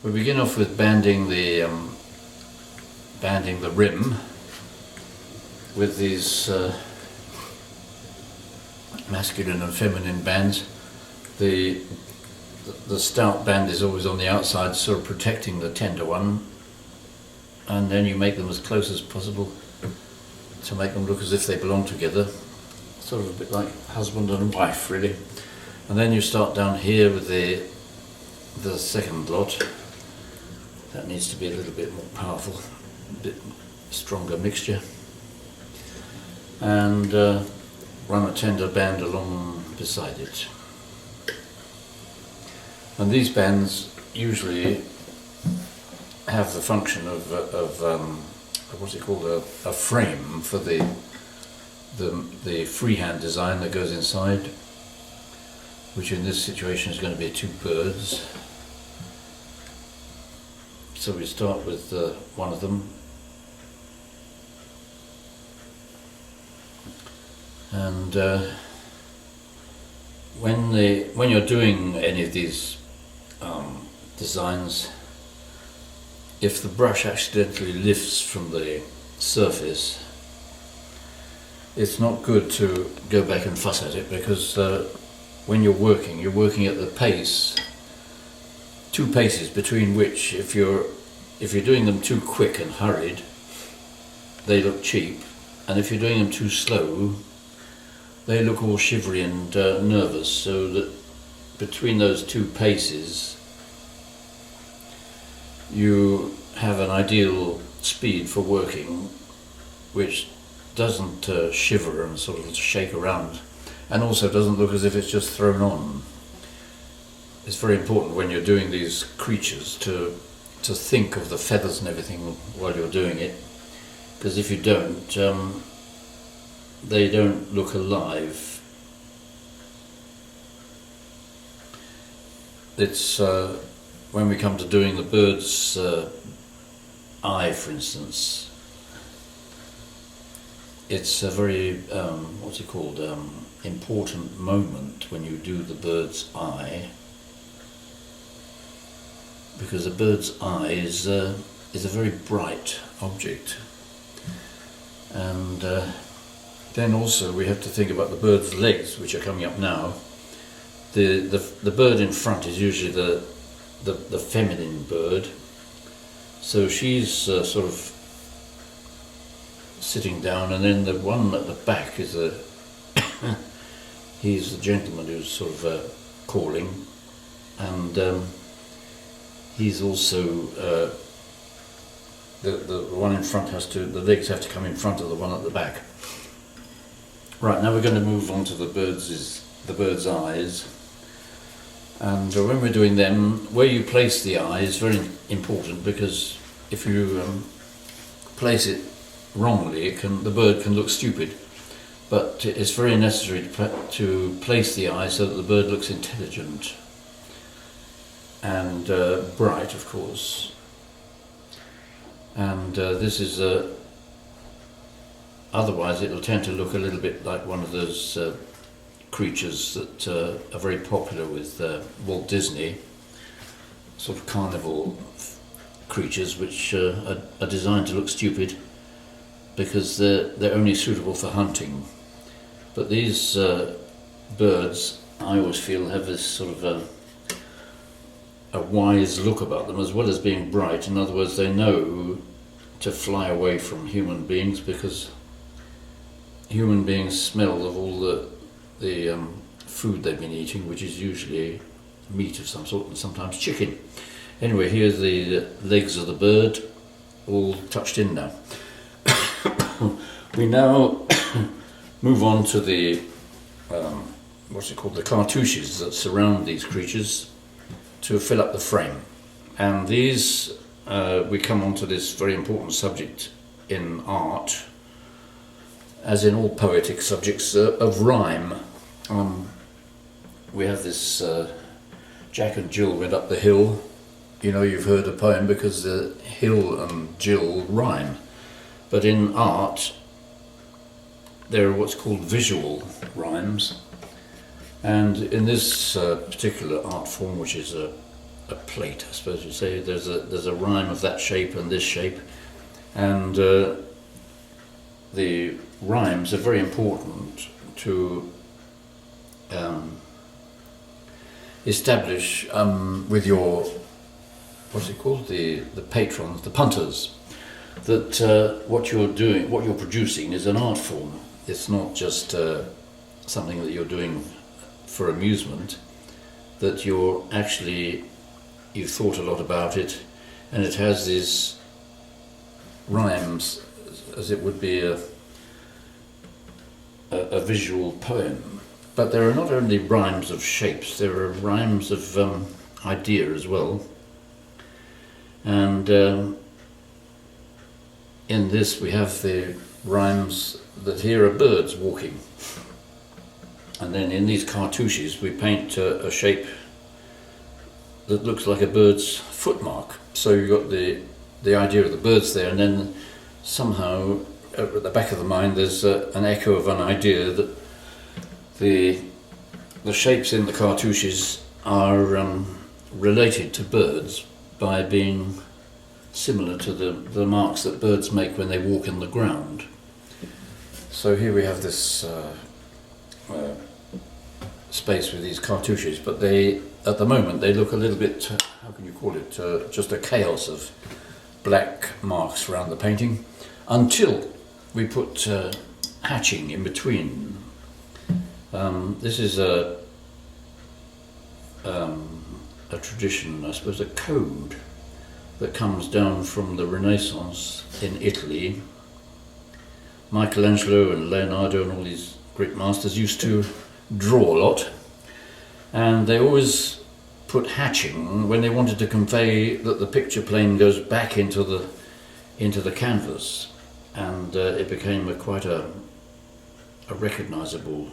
We begin off with banding the rim with these masculine and feminine bands. The stout band is always on the outside, sort of protecting the tender one, and then you make them as close as possible to make them look as if they belong together, sort of a bit like husband and wife really. And then you start down here with the second lot. That needs to be a little bit more powerful, a bit stronger mixture, and run a tender band along beside it. And these bands usually have the function of what's it called, a frame for the freehand design that goes inside, which in this situation is going to be two birds. So we start with one of them, and when you're doing any of these designs, if the brush accidentally lifts from the surface, it's not good to go back and fuss at it, because when you're working at the pace, 2 paces between which, if you're doing them too quick and hurried, they look cheap, and if you're doing them too slow, they look all shivery and nervous. So that between those 2 paces you have an ideal speed for working, which doesn't shiver and sort of shake around, and also doesn't look as if it's just thrown on. It's very important when you're doing these creatures to think of the feathers and everything while you're doing it, because if you don't, they don't look alive. It's when we come to doing the bird's eye, for instance, it's a very important moment when you do the bird's eye, because a bird's eye is a very bright object. And then also we have to think about the bird's legs, which are coming up now. The bird in front is usually the feminine bird, so she's sort of sitting down, and then the one at the back is he's the gentleman who's sort of calling, and he's also the one in front the legs have to come in front of the one at the back. Right, now we're going to move on to the bird's eyes, and when we're doing them, where you place the eye is very important, because if you place it wrongly, the bird can look stupid. But it's very necessary to place the eye so that the bird looks intelligent and bright, of course. And this is otherwise it'll tend to look a little bit like one of those creatures that are very popular with Walt Disney, sort of carnival creatures, which are designed to look stupid because they're only suitable for hunting. But these birds, I always feel, have this sort of a wise look about them, as well as being bright. In other words, they know to fly away from human beings, because human beings smell of all the food they've been eating, which is usually meat of some sort, and sometimes chicken. Anyway, here's the legs of the bird, all touched in now. We now move on to the the cartouches that surround these creatures to fill up the frame. And these, we come on to this very important subject in art, as in all poetic subjects, of rhyme. We have this Jack and Jill went up the hill. You know, you've heard a poem because the hill and Jill rhyme. But in art, there are what's called visual rhymes. And in this particular art form, which is a a plate, I suppose you say. There's a rhyme of that shape and this shape, and the rhymes are very important to establish with your, what's it called, the patrons, the punters, that what you're doing, what you're producing is an art form. It's not just something that you're doing for amusement, that you've thought a lot about it, and it has these rhymes as it would be a visual poem. But there are not only rhymes of shapes, there are rhymes of idea as well. And in this we have the rhymes that here are birds walking. And then in these cartouches we paint a shape that looks like a bird's footmark. So you've got the idea of the birds there, and then somehow at the back of the mind there's an echo of an idea that the shapes in the cartouches are related to birds by being similar to the marks that birds make when they walk in the ground. So here we have this space with these cartouches, but at the moment they look a little bit, how can you call it, just a chaos of black marks around the painting, until we put hatching in between. This is a tradition, I suppose, a code that comes down from the Renaissance in Italy. Michelangelo and Leonardo and all these great masters used to draw a lot, and they always put hatching when they wanted to convey that the picture plane goes back into the canvas, and it became quite a recognisable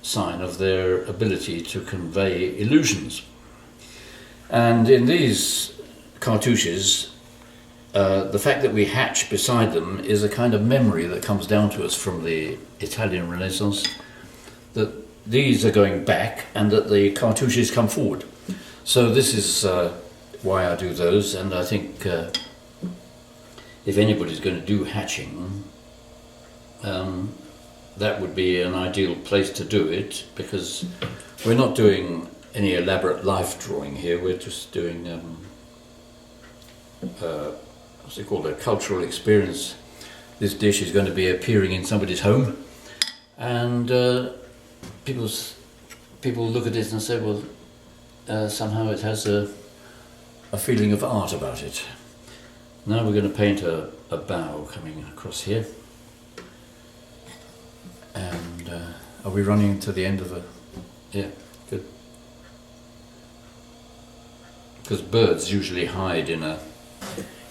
sign of their ability to convey illusions. And in these cartouches, the fact that we hatch beside them is a kind of memory that comes down to us from the Italian Renaissance, that these are going back and that the cartouches come forward. So this is why I do those, and I think if anybody's going to do hatching, that would be an ideal place to do it, because we're not doing any elaborate life drawing here, we're just doing what's it called, a cultural experience. This dish is going to be appearing in somebody's home, and people look at it and say, well, somehow it has a feeling of art about it. Now we're going to paint a bow coming across here. And are we running to the end of the... Yeah, good. Because birds usually hide in a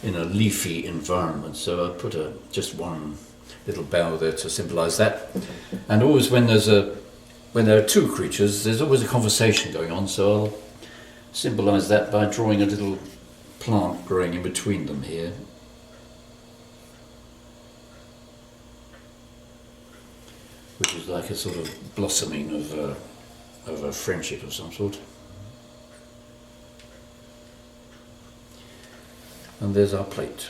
leafy environment, so I put just one little bow there to symbolise that. And always when there are two creatures, there's always a conversation going on, so I'll symbolise that by drawing a little plant growing in between them here. Which is like a sort of blossoming of a friendship of some sort. And there's our plate.